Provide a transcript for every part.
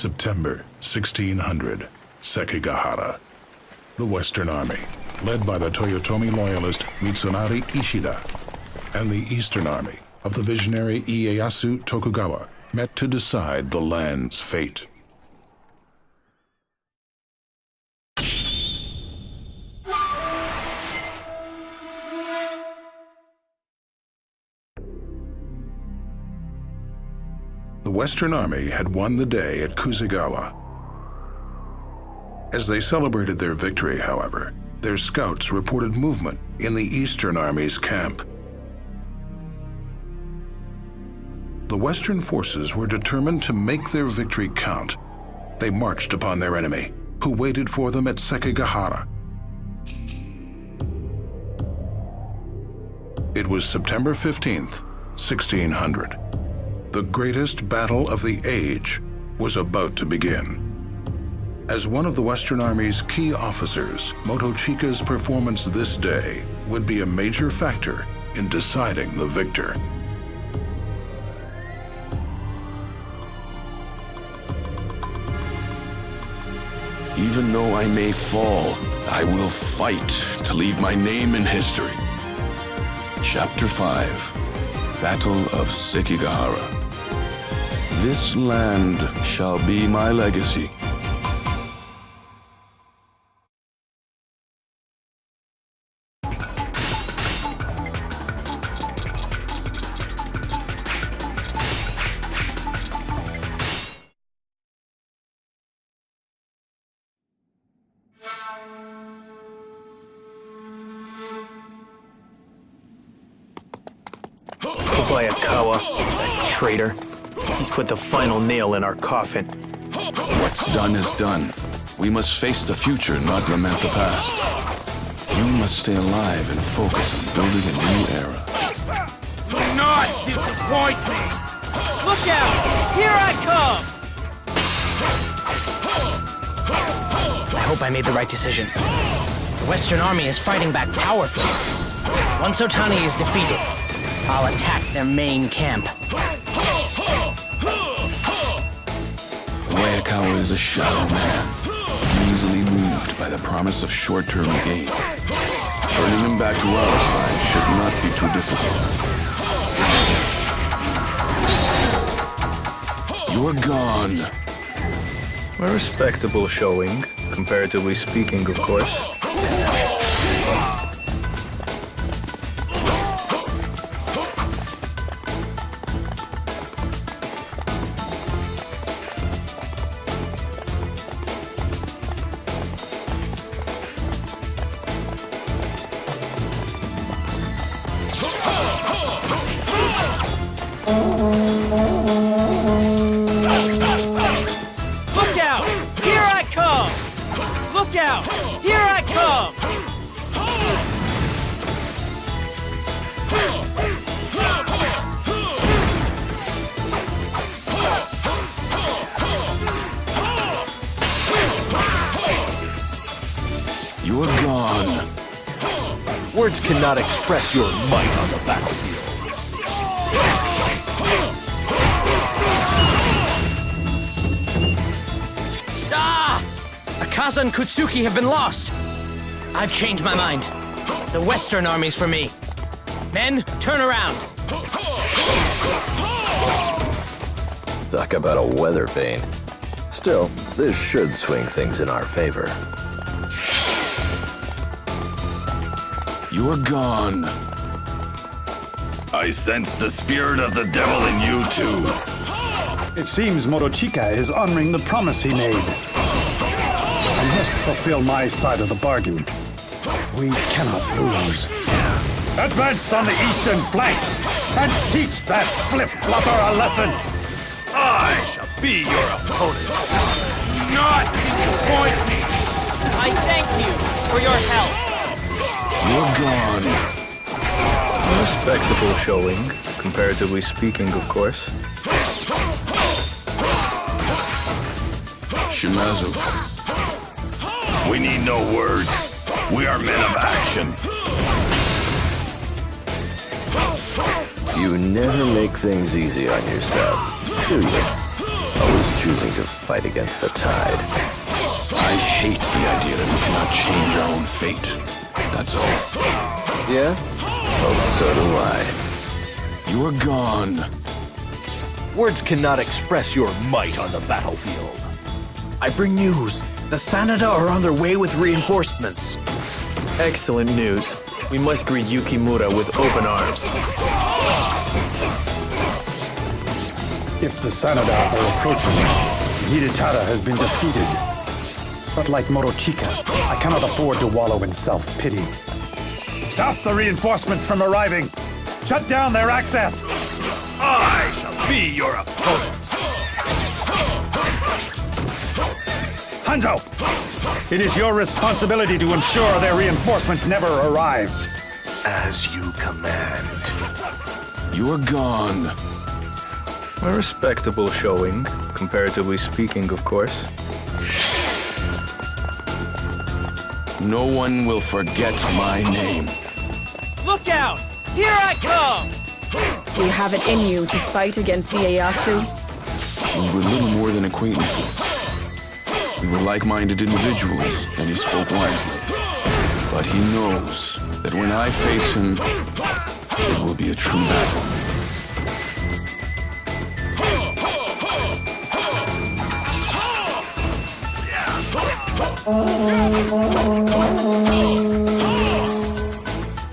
September 1600, Sekigahara. The Western Army, led by the Toyotomi loyalist Mitsunari Ishida, and the Eastern Army of the visionary Ieyasu Tokugawa met to decide the land's fate. The Western Army had won the day at Kusagawa. As they celebrated their victory, however, their scouts reported movement in the Eastern Army's camp. The Western forces were determined to make their victory count. They marched upon their enemy, who waited for them at Sekigahara. It was September 15th, 1600. The greatest battle of the age was about to begin. As one of the Western Army's key officers, Motochika's performance this day would be a major factor in deciding the victor. Even though I may fall, I will fight to leave my name in history. Chapter 5, Battle of Sekigahara. This land shall be my legacy. Kobayakawa, that traitor. He's put the final nail in our coffin. What's done is done. We must face the future, not lament the past. You must stay alive and focus on building a new era. Do not disappoint me! Look out! Here I come! I hope I made the right decision. The Western Army is fighting back powerfully. Once Otani is defeated, I'll attack their main camp. Kobayakawa is a shallow man, easily moved by the promise of short-term gain. Turning him back to our side should not be too difficult. You're gone. A respectable showing, comparatively speaking, of course. Look out! Here I come! Look out! Here I come! You're gone. Words cannot express your might on the battlefield. Akaza and Kutsuki have been lost. I've changed my mind. The Western Army's for me. Men, turn around. Talk about a weather vane. Still, this should swing things in our favor. You're gone. I sense the spirit of the devil in you too. It seems Motochika is honoring the promise he made. I must fulfill my side of the bargain. We cannot lose. Advance on the eastern flank and teach that flip-flopper a lesson! I shall be your opponent. Do not disappoint me! I thank you for your help! You're gone. A respectable showing, comparatively speaking, of course. Shimazu. We need no words. We are men of action. You never make things easy on yourself, do you? Always choosing to fight against the tide. I hate the idea that we cannot change our own fate. That's all. Yeah? Well, so do I. You are gone. Words cannot express your might on the battlefield. I bring news. The Sanada are on their way with reinforcements. Excellent news. We must greet Yukimura with open arms. If the Sanada are approaching, Hidetada has been defeated. But like Motochika, I cannot afford to wallow in self-pity. Stop the reinforcements from arriving! Shut down their access! I shall be your opponent. Hanzo! It is your responsibility to ensure their reinforcements never arrive. As you command. You are gone. A respectable showing, comparatively speaking, of course. No one will forget my name. Look out! Here I come! Do you have it in you to fight against Ieyasu? We were little more than acquaintances. We were like-minded individuals, and he spoke wisely. But he knows that when I face him, it will be a true battle.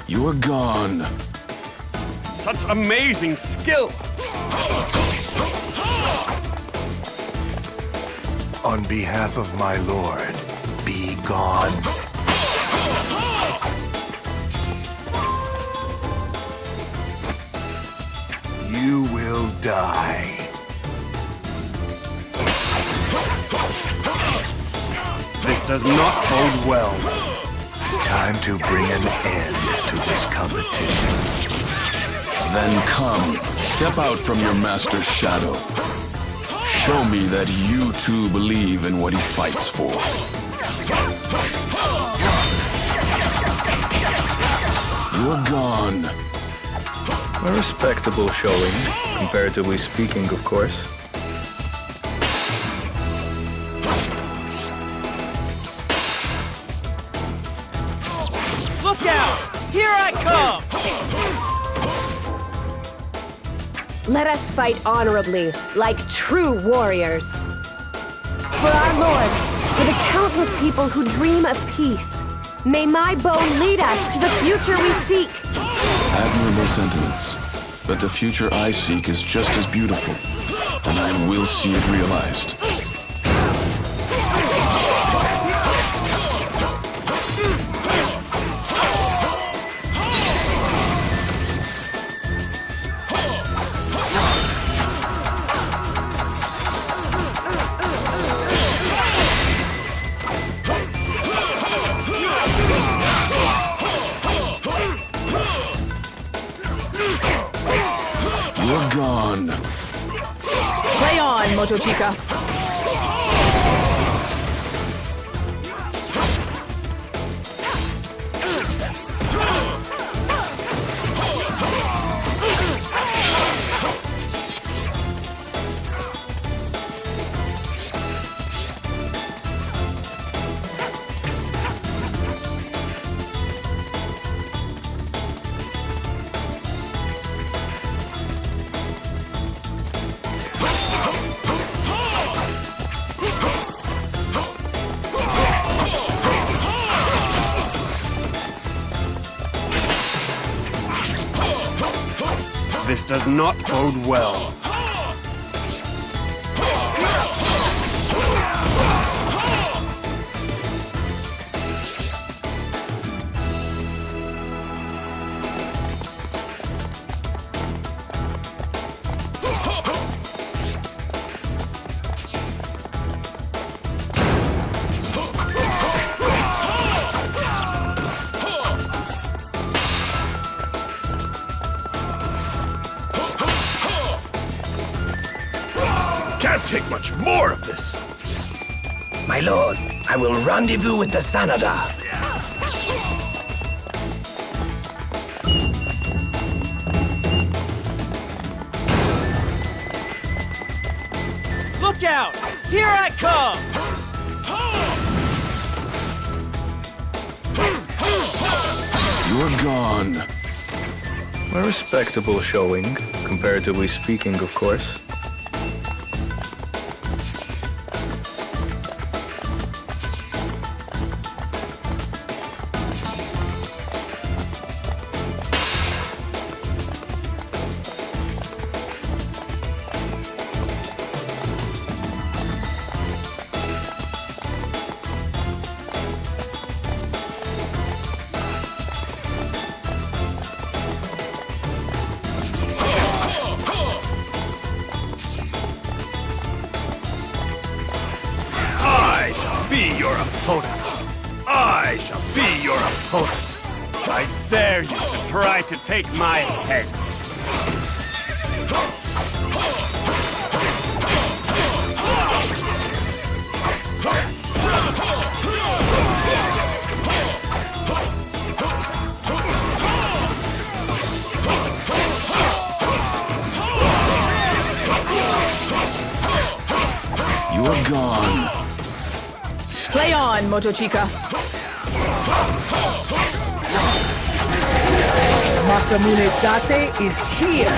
You are gone. Such amazing skill! On behalf of my lord, be gone. You will die. This does not bode well. Time to bring an end to this competition. Then come, step out from your master's shadow. Show me that you too believe in what he fights for. You are gone. A respectable showing, comparatively speaking, of course. Look out! Here I come! Let us fight honorably, like true warriors. For our Lord, for the countless people who dream of peace, may my bone lead us to the future we seek. Admirable sentiments. But the future I seek is just as beautiful, and I will see it realized. You're gone. Play on, Motochika. This does not bode well. Can't take much more of this. My lord, I will rendezvous with the Sanada. Look out! Here I come! You're gone. A respectable showing, comparatively speaking, of course. Be your opponent. I shall be your opponent. I dare you to try to take my head. You are gone. Play on, Motochika. Masamune Date is here!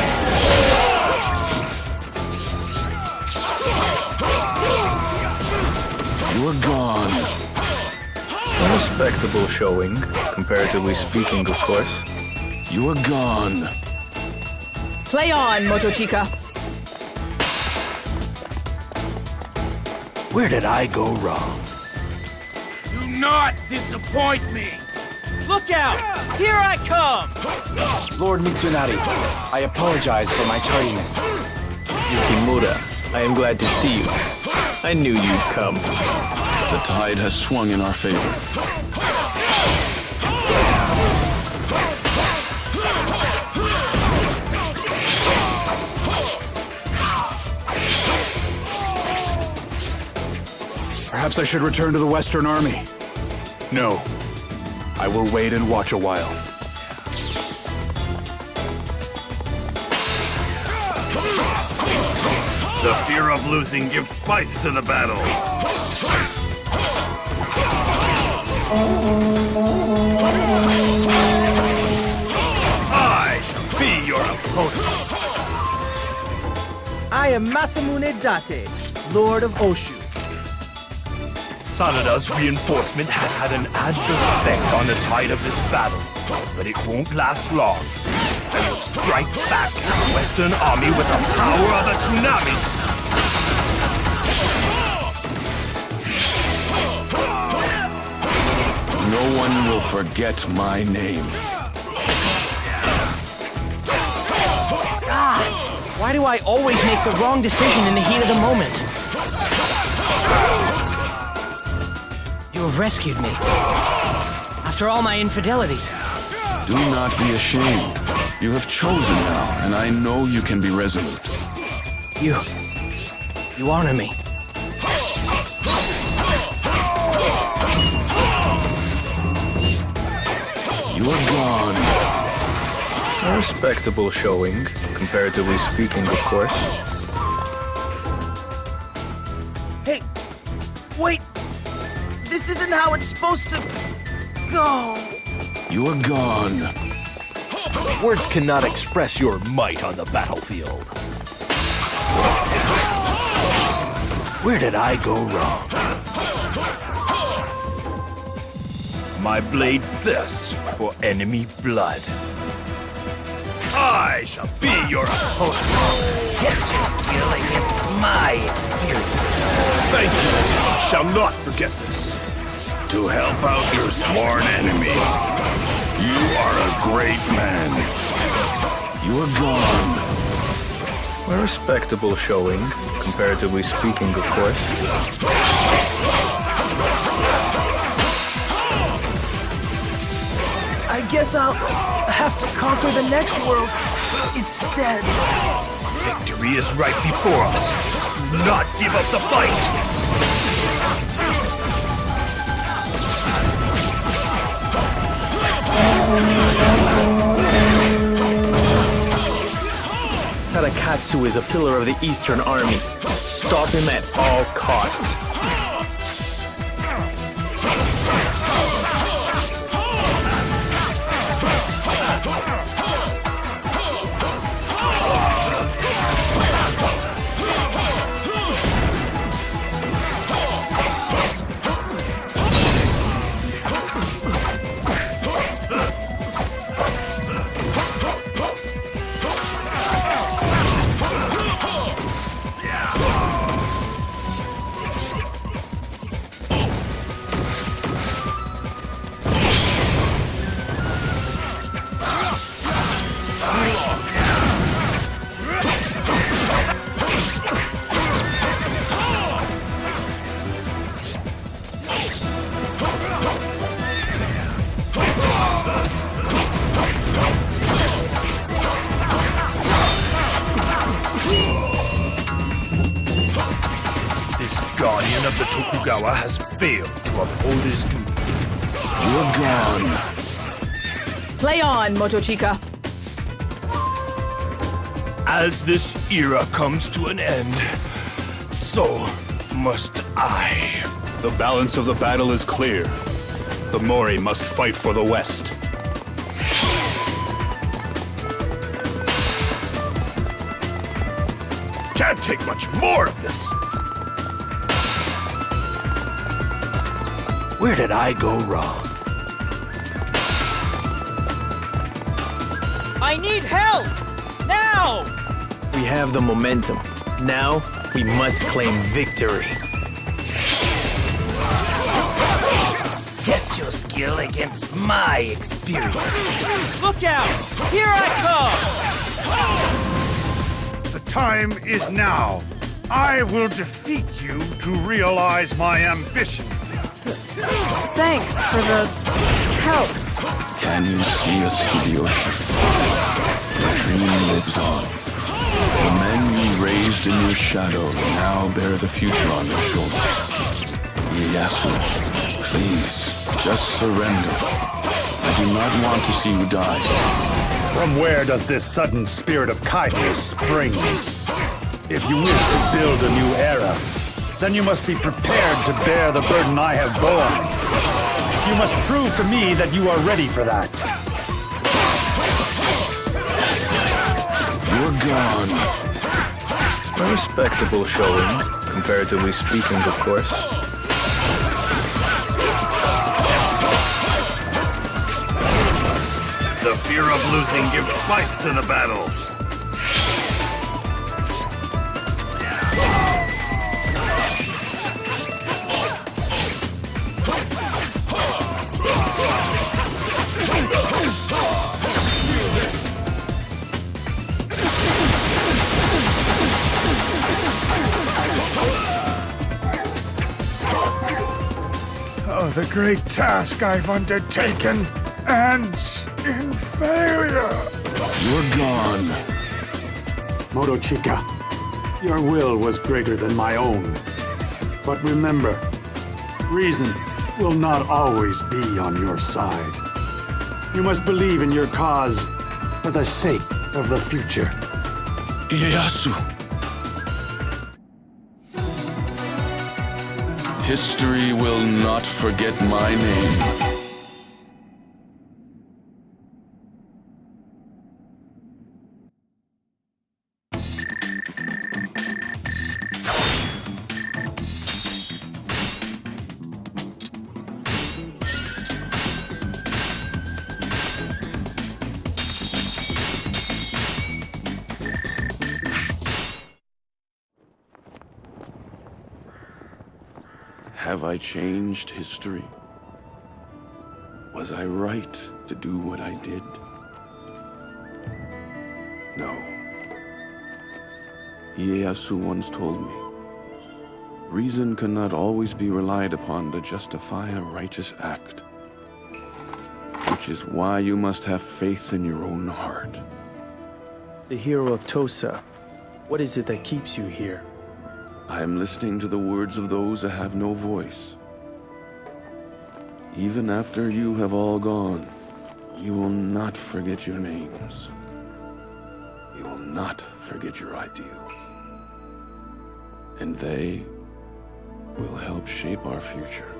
You are gone. A respectable showing, comparatively speaking, of course. You are gone. Play on, Motochika. Where did I go wrong? Do not disappoint me! Look out! Here I come! Lord Mitsunari, I apologize for my tardiness. Yukimura, I am glad to see you. I knew you'd come. The tide has swung in our favor. Perhaps I should return to the Western Army. No. I will wait and watch a while. The fear of losing gives spice to the battle. I shall be your opponent. I am Masamune Date, Lord of Oshu. Sanada's reinforcement has had an adverse effect on the tide of this battle, but it won't last long. I will strike back at the Western Army with the power of a tsunami. No one will forget my name. God, why do I always make the wrong decision in the heat of the moment? You have rescued me. After all my infidelity. Do not be ashamed. You have chosen now, and I know you can be resolute. You honor me. You are gone. A respectable showing, comparatively speaking, of course. Hey, wait! This isn't how it's supposed to go. You are gone. Words cannot express your might on the battlefield. Where did I go wrong? My blade thirsts for enemy blood. I shall be your opponent. Test your skill against my experience. Thank you. I shall not forget this. To help out your sworn enemy. You are a great man. You are gone. A respectable showing, comparatively speaking, of course. I guess I'll have to conquer the next world instead. Victory is right before us. Do not give up the fight. Tarakatsu is a pillar of the Eastern Army. stop him at all costs. Guardian of the Tokugawa has failed to uphold his duty. You're gone. Play on, Motochika. As this era comes to an end, so must I. The balance of the battle is clear. The Mori must fight for the West. Can't take much more of this. Where did I go wrong? I need help! Now! We have the momentum. Now, we must claim victory. Test your skill against my experience. Look out! Here I come! The time is now. I will defeat you to realize my ambition. Thanks for the help. Can you see us, Hideyoshi? Your dream lives on. The men you raised in your shadow now bear the future on their shoulders. Ieyasu, please, just surrender. I do not want to see you die. From where does this sudden spirit of kindness spring? If you wish to build a new era, then you must be prepared to bear the burden I have borne. You must prove to me that you are ready for that. You're gone. A respectable showing, comparatively speaking, of course. The fear of losing gives spice to the battle. The great task I've undertaken ends in failure. You're gone. Motochika, your will was greater than my own. But remember, reason will not always be on your side. You must believe in your cause for the sake of the future. Ieyasu. History will not forget my name. Have I changed history? Was I right to do what I did? No. Ieyasu once told me, reason cannot always be relied upon to justify a righteous act. Which is why you must have faith in your own heart. The hero of Tosa, what is it that keeps you here? I am listening to the words of those that have no voice. Even after you have all gone, you will not forget your names. You will not forget your ideals. and they will help shape our future.